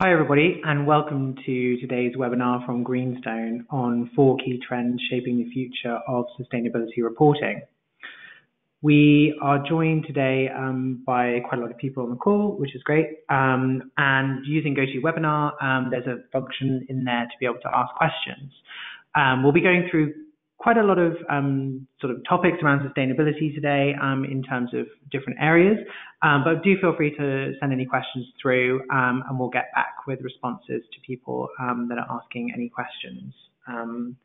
Hi everybody, and welcome to today's webinar from Greenstone on 4 key trends shaping the future of sustainability reporting. We are joined today by quite a lot of people on the call, which is great. And using GoToWebinar, there's a function in there to be able to ask questions. We'll be going through quite a lot of sort of topics around sustainability today in terms of different areas, but do feel free to send any questions through and we'll get back with responses to people that are asking any questions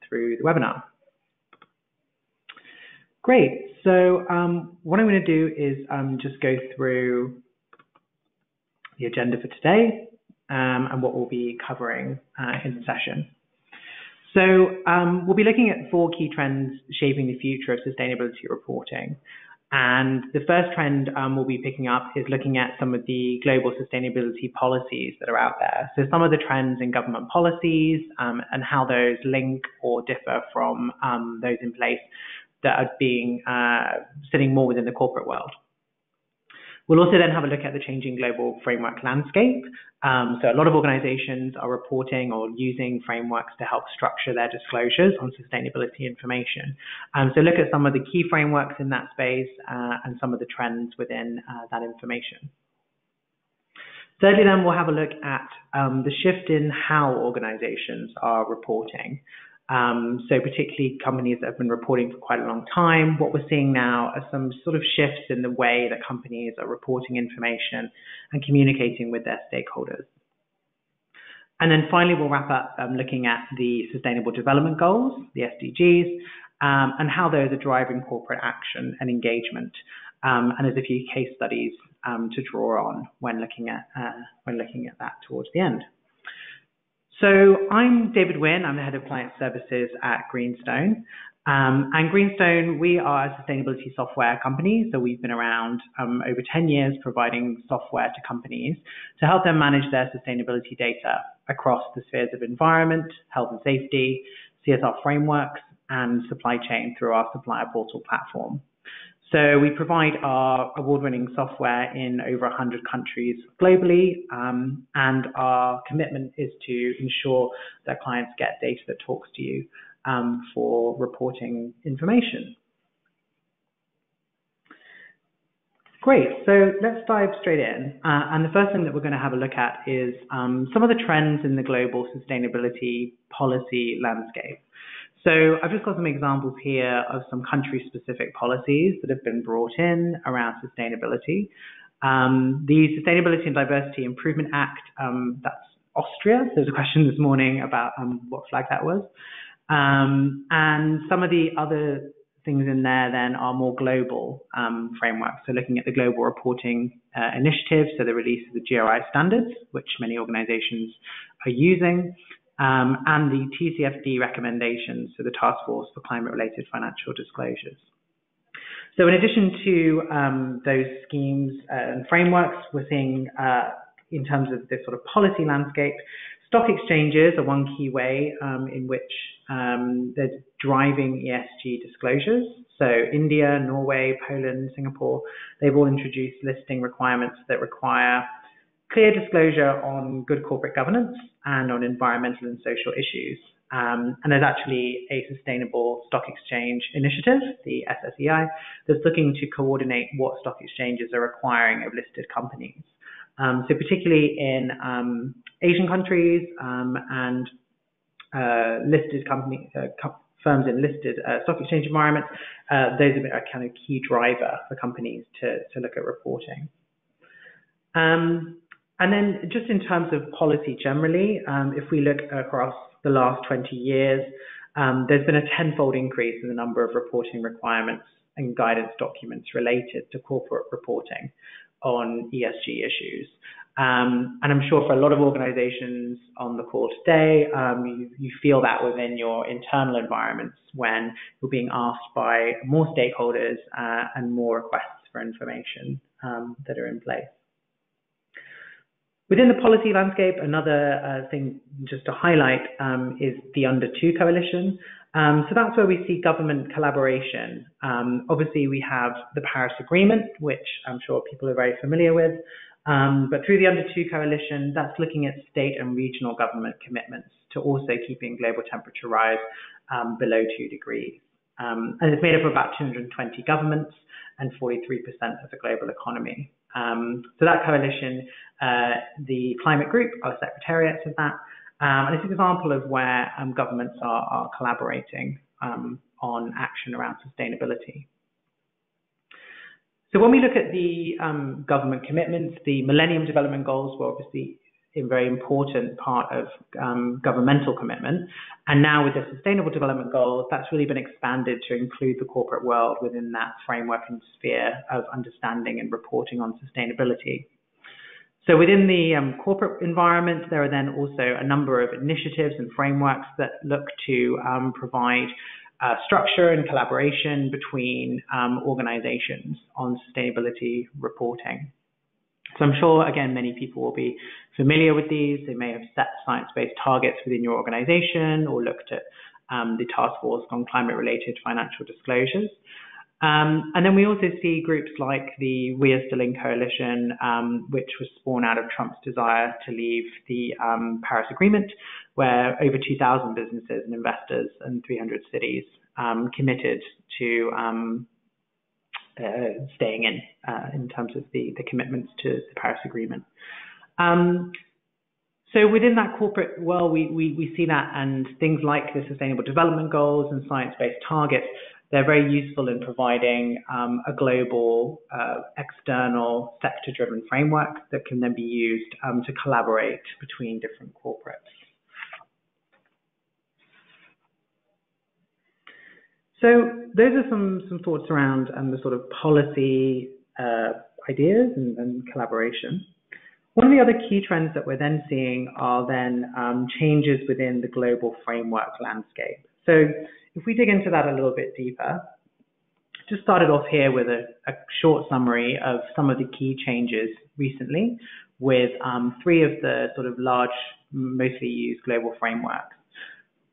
through the webinar. Great, so what I'm going to do is just go through the agenda for today and what we'll be covering in the session. So we'll be looking at 4 key trends shaping the future of sustainability reporting. And the first trend we'll be picking up is looking at some of the global sustainability policies that are out there. So some of the trends in government policies and how those link or differ from those in place that are being sitting more within the corporate world. We'll also then have a look at the changing global framework landscape. So a lot of organizations are reporting or using frameworks to help structure their disclosures on sustainability information. So look at some of the key frameworks in that space and some of the trends within that information. Thirdly, then we'll have a look at the shift in how organizations are reporting. So particularly companies that have been reporting for quite a long time, what we're seeing now are some sort of shifts in the way that companies are reporting information and communicating with their stakeholders. And then finally, we'll wrap up looking at the Sustainable Development Goals, the SDGs, and how those are driving corporate action and engagement. And there's a few case studies to draw on when looking at that towards the end. So I'm David Wynn, I'm the Head of Client Services at Greenstone. And Greenstone, we are a sustainability software company. So we've been around over 10 years providing software to companies to help them manage their sustainability data across the spheres of environment, health and safety, CSR frameworks, and supply chain through our supplier portal platform. So we provide our award-winning software in over 100 countries globally, and our commitment is to ensure that clients get data that talks to you for reporting information. Great, so let's dive straight in. And the first thing that we're going to have a look at is some of the trends in the global sustainability policy landscape. So I've just got some examples here of some country-specific policies that have been brought in around sustainability. The Sustainability and Diversity Improvement Act, that's Austria. There's a question this morning about what flag that was. And some of the other things in there then are more global frameworks. So looking at the Global Reporting Initiative, so the release of the GRI standards, which many organizations are using. And the TCFD recommendations for the Task Force for Climate-Related Financial Disclosures. So in addition to those schemes and frameworks, we're seeing in terms of this sort of policy landscape, stock exchanges are one key way in which they're driving ESG disclosures. So India, Norway, Poland, Singapore, they've all introduced listing requirements that require clear disclosure on good corporate governance and on environmental and social issues. And there's actually a sustainable stock exchange initiative, the SSEI, that's looking to coordinate what stock exchanges are requiring of listed companies. So particularly in Asian countries and listed company firms in listed stock exchange environments, those are a kind of key driver for companies to look at reporting. And then just in terms of policy generally, if we look across the last 20 years, there's been a 10-fold increase in the number of reporting requirements and guidance documents related to corporate reporting on ESG issues. And I'm sure for a lot of organizations on the call today, you feel that within your internal environments when you're being asked by more stakeholders and more requests for information that are in place. Within the policy landscape, another thing just to highlight is the Under 2 Coalition. So that's where we see government collaboration. Obviously, we have the Paris Agreement, which I'm sure people are very familiar with, But through the Under 2 Coalition, that's looking at state and regional government commitments to also keeping global temperature rise below 2 degrees. And it's made up of about 220 governments and 43% of the global economy. So that coalition, the climate group are secretariats of that, and it's an example of where governments are collaborating on action around sustainability. So when we look at the government commitments, the Millennium Development Goals were obviously a very important part of governmental commitment. And now with the Sustainable Development Goals, that's really been expanded to include the corporate world within that framework and sphere of understanding and reporting on sustainability. So within the corporate environment, there are then also a number of initiatives and frameworks that look to provide structure and collaboration between organizations on sustainability reporting. So I'm sure, again, many people will be familiar with these. They may have set science-based targets within your organization or looked at the Task Force on Climate-Related Financial Disclosures. And then we also see groups like the We Are Still In Coalition, which was spawned out of Trump's desire to leave the Paris Agreement, where over 2,000 businesses and investors and 300 cities committed to staying in terms of the commitments to the Paris Agreement. So within that corporate world, we see that, and things like the Sustainable Development Goals and science-based targets, they're very useful in providing a global, external, sector-driven framework that can then be used to collaborate between different corporates. So those are some thoughts around the sort of policy ideas and collaboration. One of the other key trends that we're then seeing are then changes within the global framework landscape. So if we dig into that a little bit deeper, just started off here with a short summary of some of the key changes recently with 3 of the sort of large, mostly used global frameworks.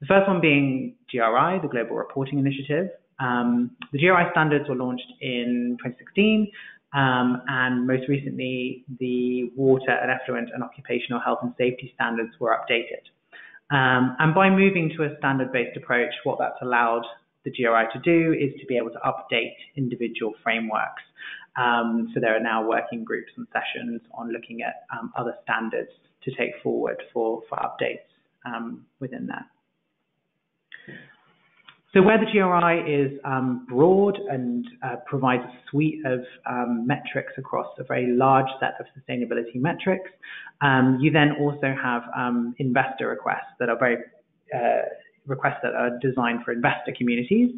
The first one being GRI, the Global Reporting Initiative. The GRI standards were launched in 2016, and most recently, the water and effluent and occupational health and safety standards were updated. And by moving to a standard-based approach, what that's allowed the GRI to do is to be able to update individual frameworks. So there are now working groups and sessions on looking at other standards to take forward for updates within that. So where the GRI is broad and provides a suite of metrics across a very large set of sustainability metrics, you then also have investor requests that are requests that are designed for investor communities.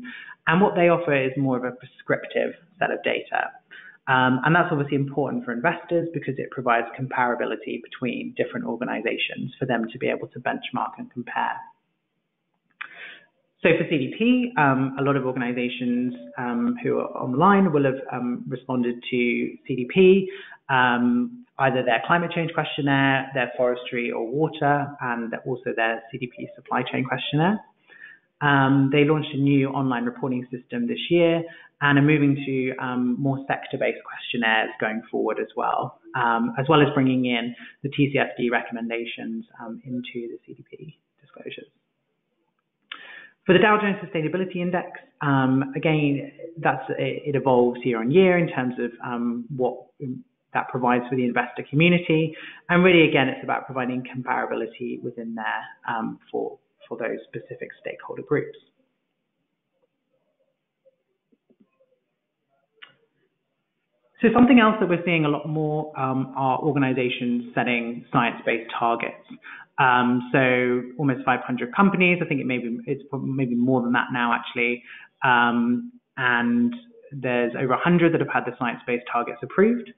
And what they offer is more of a prescriptive set of data. And that's obviously important for investors because it provides comparability between different organizations for them to be able to benchmark and compare. So for CDP, a lot of organizations who are online will have responded to CDP, either their climate change questionnaire, their forestry or water, and also their CDP supply chain questionnaire. They launched a new online reporting system this year and are moving to more sector-based questionnaires going forward as well as bringing in the TCFD recommendations into the CDP disclosures. For the Dow Jones Sustainability Index, again, it evolves year on year in terms of what that provides for the investor community. And really, again, it's about providing comparability within there for those specific stakeholder groups. So something else that we're seeing a lot more are organizations setting science-based targets. So almost 500 companies, I think it's maybe more than that now actually, and there's over 100 that have had the science-based targets approved.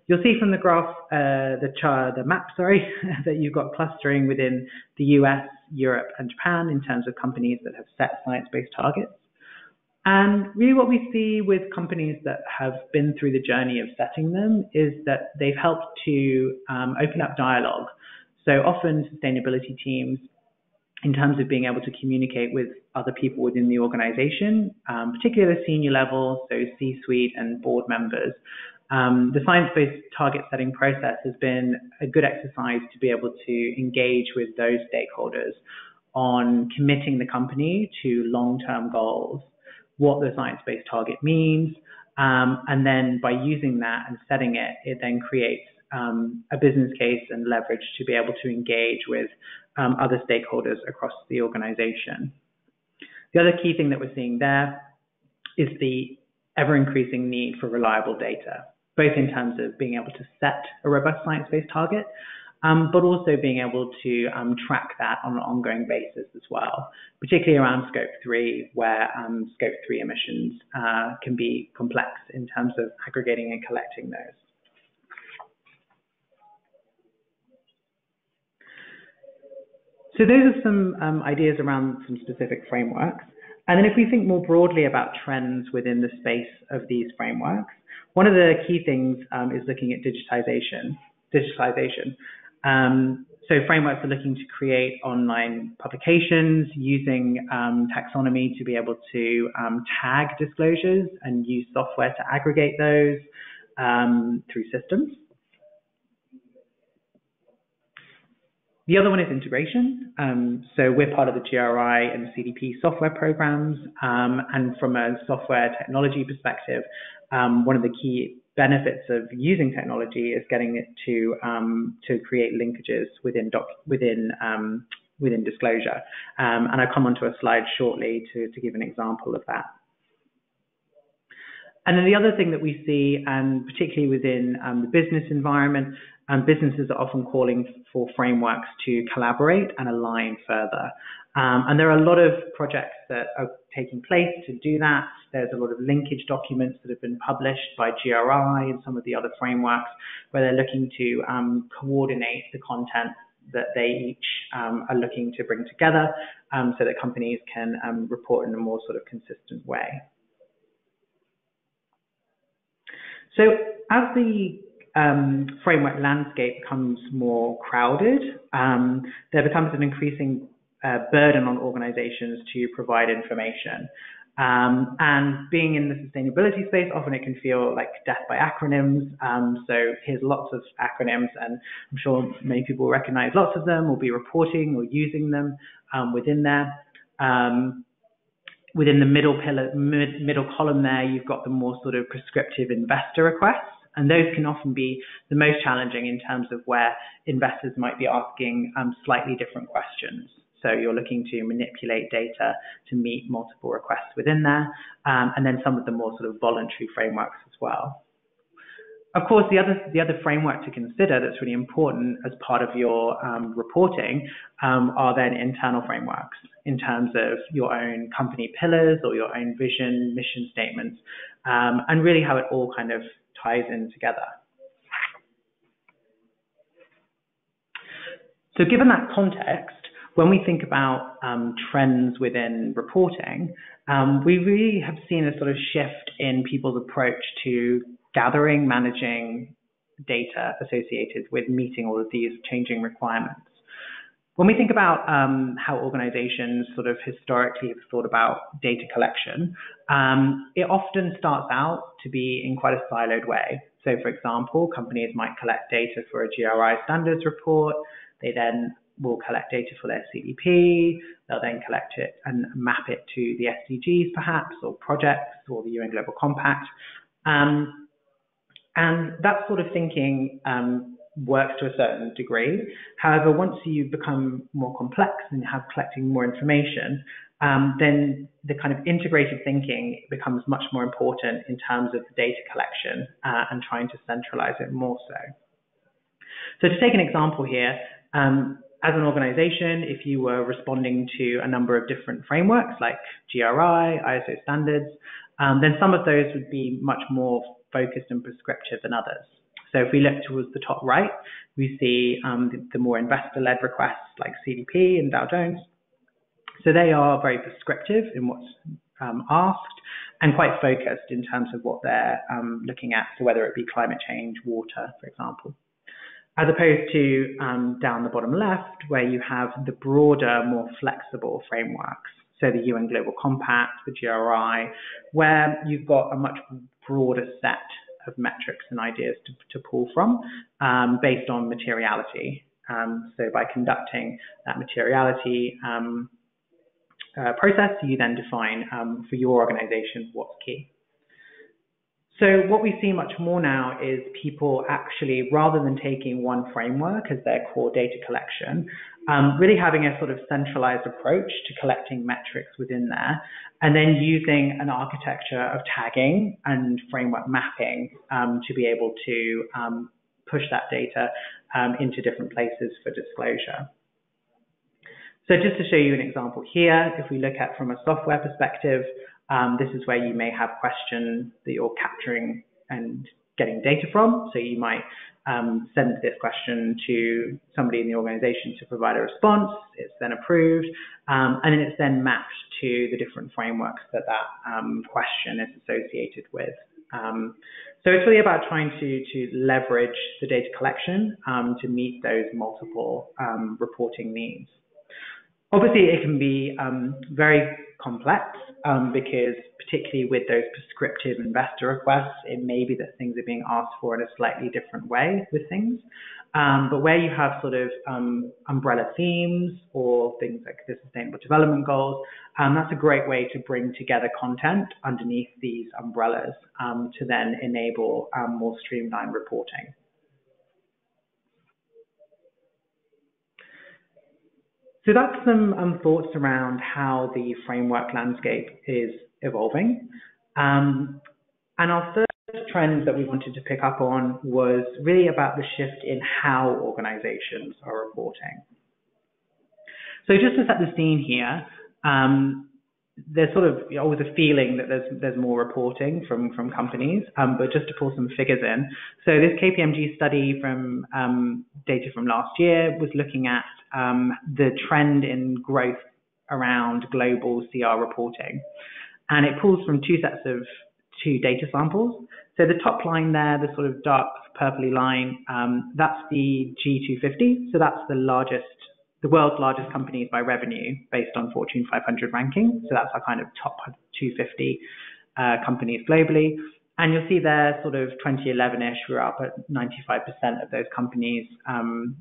You'll see from the graph, the map, that you've got clustering within the US, Europe, and Japan in terms of companies that have set science-based targets. And really what we see with companies that have been through the journey of setting them is that they've helped to open up dialogue. So often sustainability teams, in terms of being able to communicate with other people within the organization, particularly the senior level, so C-suite and board members, The science-based target setting process has been a good exercise to be able to engage with those stakeholders on committing the company to long-term goals, what the science-based target means, and then by using that and setting it, it then creates a business case and leverage to be able to engage with other stakeholders across the organization. The other key thing that we're seeing there is the ever-increasing need for reliable data, both in terms of being able to set a robust science-based target, but also being able to track that on an ongoing basis as well, particularly around Scope 3, where Scope 3 emissions can be complex in terms of aggregating and collecting those. So those are some ideas around some specific frameworks. And then if we think more broadly about trends within the space of these frameworks, one of the key things is looking at digitalization. So frameworks are looking to create online publications using taxonomy to be able to tag disclosures and use software to aggregate those through systems. The other one is integration. So we're part of the GRI and the CDP software programs. And from a software technology perspective, one of the key benefits of using technology is getting it to create linkages within disclosure. And I'll come onto a slide shortly to give an example of that. And then the other thing that we see, and particularly within the business environment, businesses are often calling for frameworks to collaborate and align further. And there are a lot of projects that are taking place to do that. There's a lot of linkage documents that have been published by GRI and some of the other frameworks where they're looking to coordinate the content that they each are looking to bring together so that companies can report in a more sort of consistent way. So as the framework landscape becomes more crowded, there becomes an increasing burden on organizations to provide information. And being in the sustainability space, often it can feel like death by acronyms. So here's lots of acronyms, and I'm sure many people will recognize lots of them, will be reporting or using them within there. Within the middle column there, you've got the more sort of prescriptive investor requests. And those can often be the most challenging in terms of where investors might be asking slightly different questions. So you're looking to manipulate data to meet multiple requests within there, and then some of the more sort of voluntary frameworks as well. Of course, the other framework to consider that's really important as part of your reporting are then internal frameworks in terms of your own company pillars or your own vision, mission statements, and really how it all kind of ties in together. So given that context, when we think about trends within reporting, we really have seen a sort of shift in people's approach to gathering, managing data associated with meeting all of these changing requirements. When we think about how organizations sort of historically have thought about data collection, it often starts out to be in quite a siloed way. So for example, companies might collect data for a GRI standards report. They then will collect data for their CDP. They'll then collect it and map it to the SDGs perhaps, or projects, or the UN Global Compact. And that sort of thinking works to a certain degree. However, once you become more complex and have collecting more information, then the kind of integrated thinking becomes much more important in terms of data collection and trying to centralize it more so. So to take an example here, as an organization, if you were responding to a number of different frameworks like GRI, ISO standards, then some of those would be much more focused and prescriptive than others. So if we look towards the top right, we see the more investor-led requests like CDP and Dow Jones. So they are very prescriptive in what's asked and quite focused in terms of what they're looking at, so whether it be climate change, water, for example. As opposed to down the bottom left, where you have the broader, more flexible frameworks. So the UN Global Compact, the GRI, where you've got a much broader set of metrics and ideas to pull from based on materiality. So by conducting that materiality process, you then define for your organization what's key. So what we see much more now is people actually, rather than taking one framework as their core data collection, really having a sort of centralized approach to collecting metrics within there, and then using an architecture of tagging and framework mapping to be able to push that data into different places for disclosure. So just to show you an example here, if we look at from a software perspective, this is where you may have questions that you're capturing and getting data from. So you might send this question to somebody in the organization to provide a response. It's then approved, and then it's then mapped to the different frameworks that question is associated with. So it's really about trying to leverage the data collection to meet those multiple reporting needs. Obviously, it can be very complex because particularly with those prescriptive investor requests, it may be that things are being asked for in a slightly different way with things. But where you have sort of umbrella themes or things like the Sustainable Development Goals, that's a great way to bring together content underneath these umbrellas to then enable more streamlined reporting. So that's some thoughts around how the framework landscape is evolving. And our third trend that we wanted to pick up on was really about the shift in how organizations are reporting. So just to set the scene here, there's sort of always a feeling that there's more reporting from companies, but just to pull some figures in. So this KPMG study from data from last year was looking at the trend in growth around global CR reporting. And it pulls from two data samples. So the top line there, the sort of dark purpley line, that's the G250. So that's the world's largest companies by revenue based on Fortune 500 ranking. So that's our kind of top 250 companies globally. And you'll see there sort of 2011-ish, we're up at 95% of those companies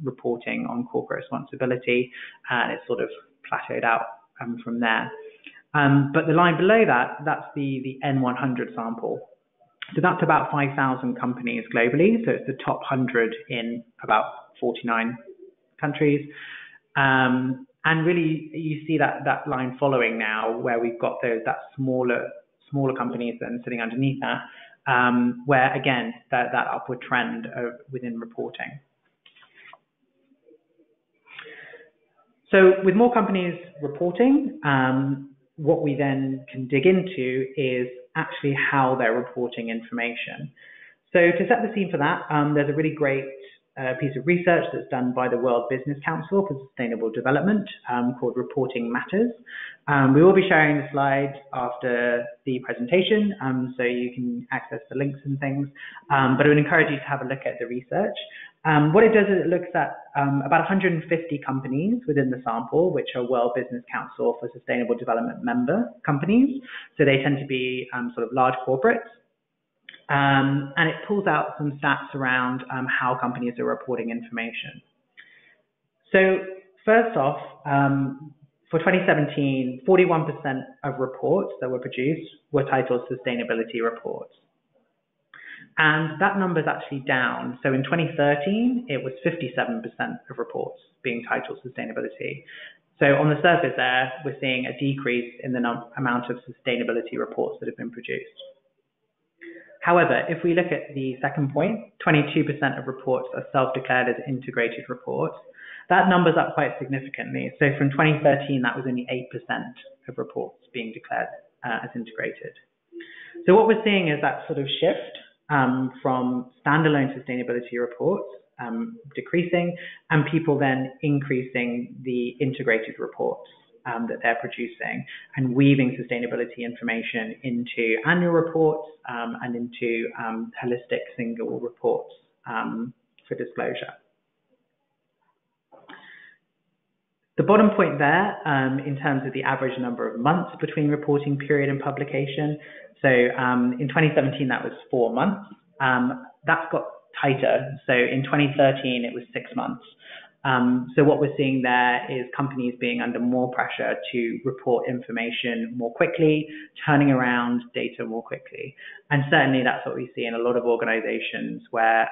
reporting on corporate responsibility, and it's sort of plateaued out from there. But the line below that, that's the N100 sample. So that's about 5,000 companies globally. So it's the top 100 in about 49 countries. And really, you see that line following now, where we've got that smaller companies then sitting underneath that, where again that upward trend within reporting. So with more companies reporting, what we then can dig into is actually how they're reporting information. So to set the scene for that, there's a really great piece of research that's done by the World Business Council for Sustainable Development called Reporting Matters. We will be sharing the slides after the presentation, so you can access the links and things, but I would encourage you to have a look at the research. What it does is it looks at about 150 companies within the sample, which are World Business Council for Sustainable Development member companies. So they tend to be sort of large corporates. And it pulls out some stats around how companies are reporting information. So first off, for 2017, 41% of reports that were produced were titled sustainability reports. And that number is actually down. So in 2013, it was 57% of reports being titled sustainability. So on the surface there, we're seeing a decrease in the amount of sustainability reports that have been produced. However, if we look at the second point, 22% of reports are self-declared as integrated reports. That number's up quite significantly. So from 2013, that was only 8% of reports being declared as integrated. So what we're seeing is that sort of shift from standalone sustainability reports decreasing, and people then increasing the integrated reports that they're producing and weaving sustainability information into annual reports and into holistic single reports for disclosure. The bottom point there, in terms of the average number of months between reporting period and publication. So in 2017, that was 4 months. that's got tighter. So in 2013, it was 6 months. So what we're seeing there is companies being under more pressure to report information more quickly, turning around data more quickly. And certainly that's what we see in a lot of organizations where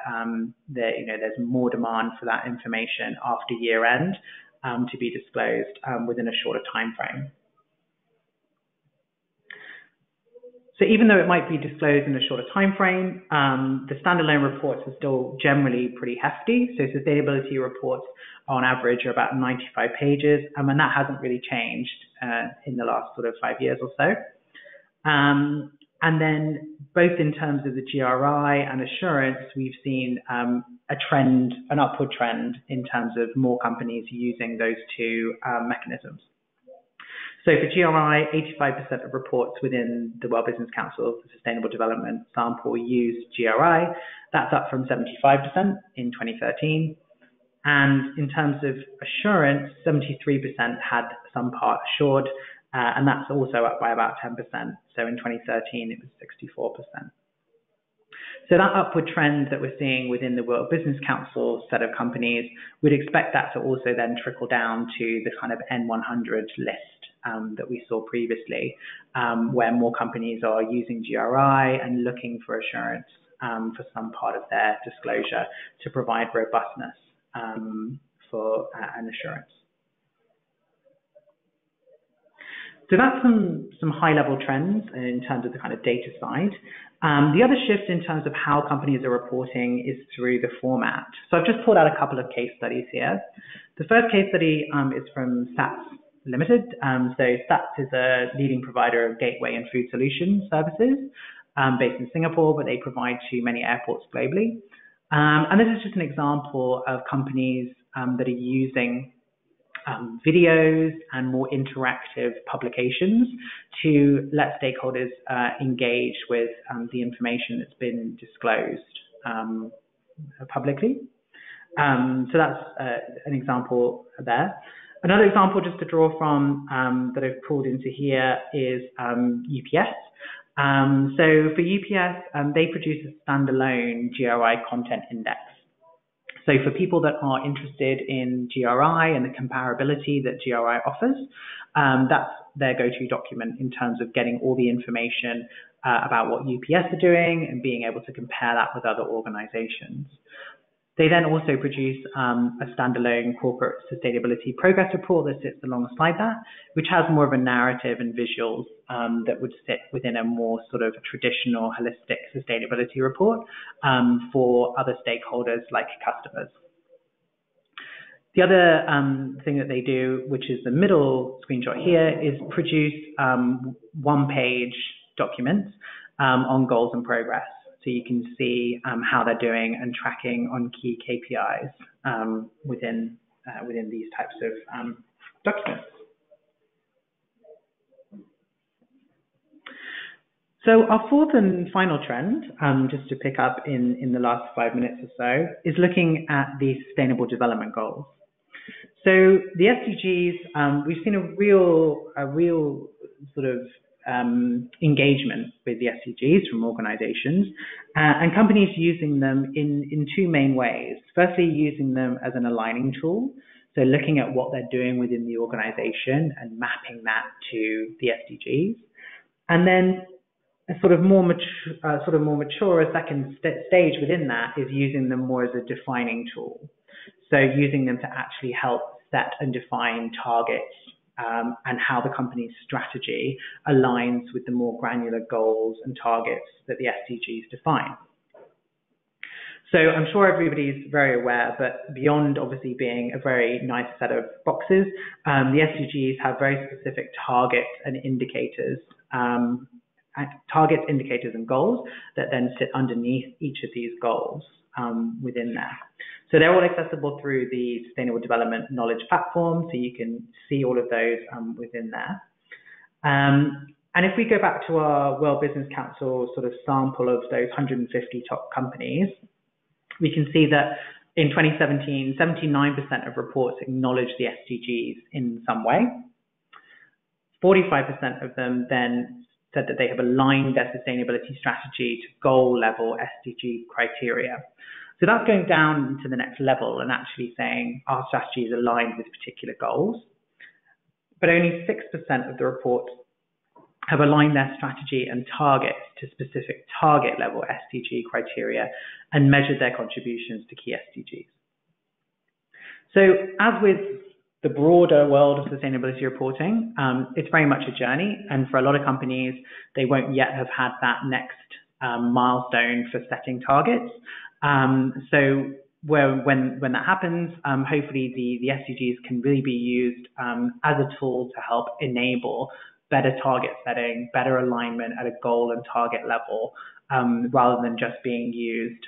there's more demand for that information after year end to be disclosed within a shorter time frame. So even though it might be disclosed in a shorter time frame, the standalone reports are still generally pretty hefty. So sustainability reports on average are about 95 pages, and that hasn't really changed in the last sort of 5 years or so. And then both in terms of the GRI and assurance, we've seen an upward trend in terms of more companies using those two mechanisms. So for GRI, 85% of reports within the World Business Council for Sustainable Development sample use GRI. That's up from 75% in 2013. And in terms of assurance, 73% had some part assured, and that's also up by about 10%. So in 2013, it was 64%. So that upward trend that we're seeing within the World Business Council set of companies, we'd expect that to also then trickle down to the kind of N100 list that we saw previously, where more companies are using GRI and looking for assurance for some part of their disclosure to provide robustness for an assurance. So that's some high-level trends in terms of the kind of data side. The other shift in terms of how companies are reporting is through the format. So I've just pulled out a couple of case studies here. The first case study is from SATS Limited. So SATS is a leading provider of gateway and food solution services based in Singapore, but they provide to many airports globally. And this is just an example of companies that are using videos and more interactive publications to let stakeholders engage with the information that's been disclosed publicly. So that's an example there. Another example just to draw from that I've pulled into here is UPS. So for UPS, they produce a standalone GRI content index. So for people that are interested in GRI and the comparability that GRI offers, that's their go-to document in terms of getting all the information about what UPS are doing and being able to compare that with other organizations. They then also produce a standalone corporate sustainability progress report that sits alongside that, which has more of a narrative and visuals that would sit within a more sort of traditional holistic sustainability report for other stakeholders like customers. The other thing that they do, which is the middle screenshot here, is produce one-page documents on goals and progress. So you can see how they're doing and tracking on key KPIs within these types of documents. So our fourth and final trend, just to pick up in the last 5 minutes or so, is looking at the Sustainable Development Goals. So the SDGs, we've seen a real sort of engagement with the SDGs from organizations and companies using them in two main ways. Firstly, using them as an aligning tool, so looking at what they're doing within the organization and mapping that to the SDGs. And then a sort of more mature, a second stage within that is using them more as a defining tool. So using them to actually help set and define targets and how the company's strategy aligns with the more granular goals and targets that the SDGs define. So I'm sure everybody's very aware, but beyond obviously being a very nice set of boxes, the SDGs have very specific targets and indicators, indicators and goals that then sit underneath each of these goals within there. So they're all accessible through the Sustainable Development Knowledge Platform, so you can see all of those within there. And if we go back to our World Business Council sort of sample of those 150 top companies, we can see that in 2017, 79% of reports acknowledge the SDGs in some way. 45% of them then said that they have aligned their sustainability strategy to goal-level SDG criteria. So that's going down to the next level and actually saying our strategy is aligned with particular goals. But only 6% of the report have aligned their strategy and targets to specific target-level SDG criteria and measured their contributions to key SDGs. So as with the broader world of sustainability reporting, it's very much a journey, and for a lot of companies, they won't yet have had that next milestone for setting targets. So when that happens, hopefully the SDGs can really be used as a tool to help enable better target setting, better alignment at a goal and target level, rather than just being used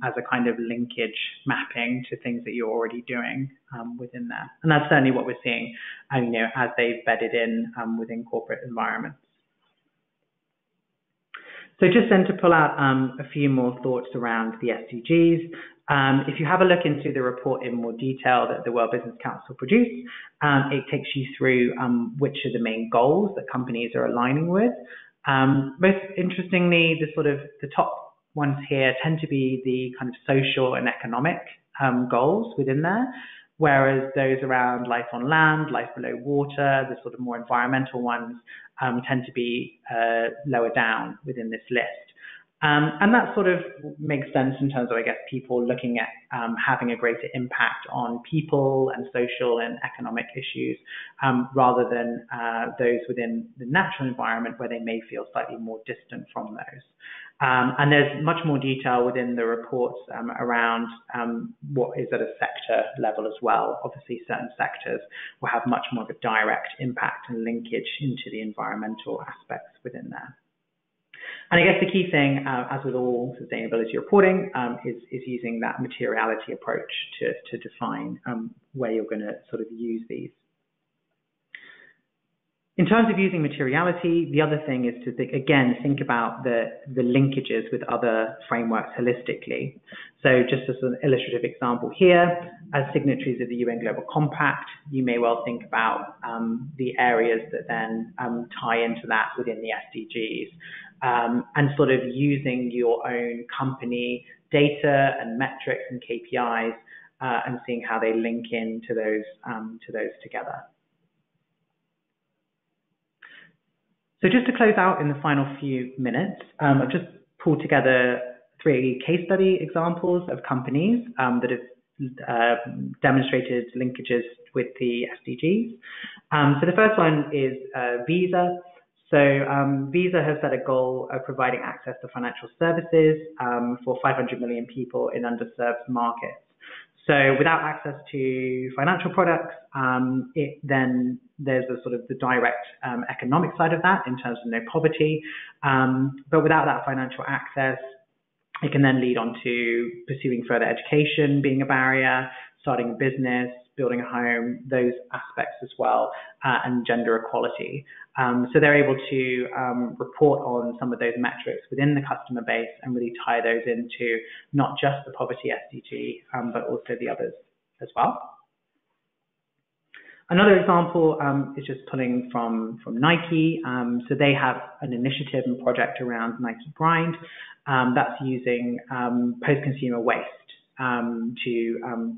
as a kind of linkage mapping to things that you're already doing within there. And that's certainly what we're seeing, as they've bedded in within corporate environments. So just then to pull out a few more thoughts around the SDGs. If you have a look into the report in more detail that the World Business Council produced, it takes you through which are the main goals that companies are aligning with. Most interestingly, the top ones here tend to be the kind of social and economic goals within there, whereas those around life on land, life below water, the sort of more environmental ones tend to be lower down within this list. And that sort of makes sense in terms of, I guess, people looking at having a greater impact on people and social and economic issues, rather than those within the natural environment where they may feel slightly more distant from those. And there's much more detail within the reports around what is at a sector level as well. Obviously, certain sectors will have much more of a direct impact and linkage into the environmental aspects within there. And I guess the key thing, as with all sustainability reporting, is using that materiality approach to define where you're going to sort of use these. In terms of using materiality, the other thing is to think about the linkages with other frameworks holistically. So just as an illustrative example here, as signatories of the UN Global Compact, you may well think about the areas that then tie into that within the SDGs, and sort of using your own company data and metrics and KPIs and seeing how they link into those together. So just to close out in the final few minutes, I've just pulled together 3 case study examples of companies that have demonstrated linkages with the SDGs. So the first one is Visa. So Visa has set a goal of providing access to financial services for 500 million people in underserved markets. So without access to financial products, then there's a sort of the direct economic side of that in terms of no poverty. But without that financial access, it can then lead on to pursuing further education being a barrier, starting a business, building a home, those aspects as well, and gender equality. So they're able to report on some of those metrics within the customer base and really tie those into not just the poverty SDG, but also the others as well. Another example is just pulling from Nike. So they have an initiative and project around Nike Grind that's using post-consumer waste to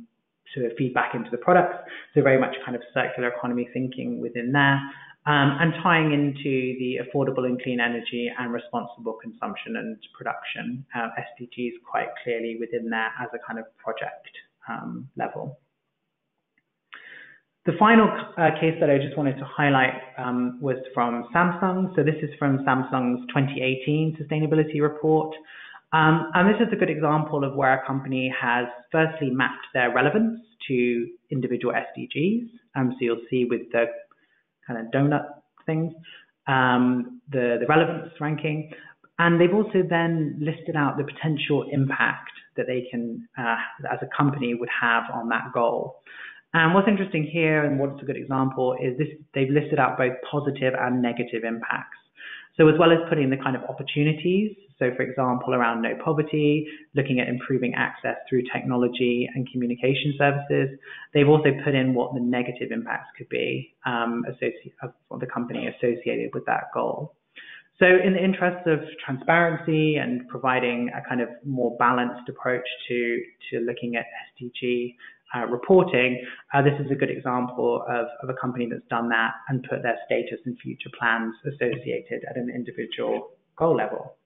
sort of feed back into the products. So very much kind of circular economy thinking within there. And tying into the affordable and clean energy and responsible consumption and production SDGs quite clearly within there as a kind of project level. The final case that I just wanted to highlight was from Samsung. So this is from Samsung's 2018 sustainability report. And this is a good example of where a company has firstly mapped their relevance to individual SDGs. So you'll see with the kind of donut things, the relevance ranking. And they've also then listed out the potential impact that they can, as a company, would have on that goal. And what's interesting here, and what's a good example, is this: they've listed out both positive and negative impacts. So as well as putting the kind of opportunities, so for example, around no poverty, looking at improving access through technology and communication services, they've also put in what the negative impacts could be of the company associated with that goal. So in the interest of transparency and providing a kind of more balanced approach to looking at SDG reporting, this is a good example of a company that's done that and put their status and future plans associated at an individual goal level.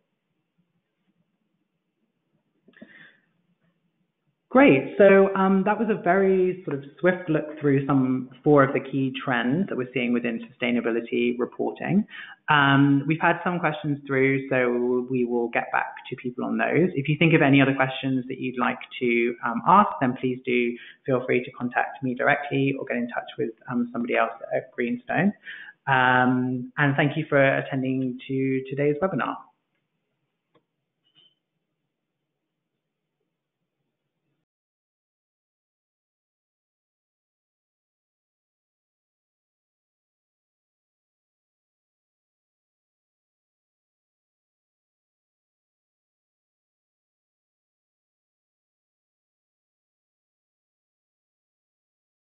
Great. So that was a very sort of swift look through four of the key trends that we're seeing within sustainability reporting. We've had some questions through, so we will get back to people on those. If you think of any other questions that you'd like to ask, then please do feel free to contact me directly or get in touch with somebody else at Greenstone. And thank you for attending to today's webinar.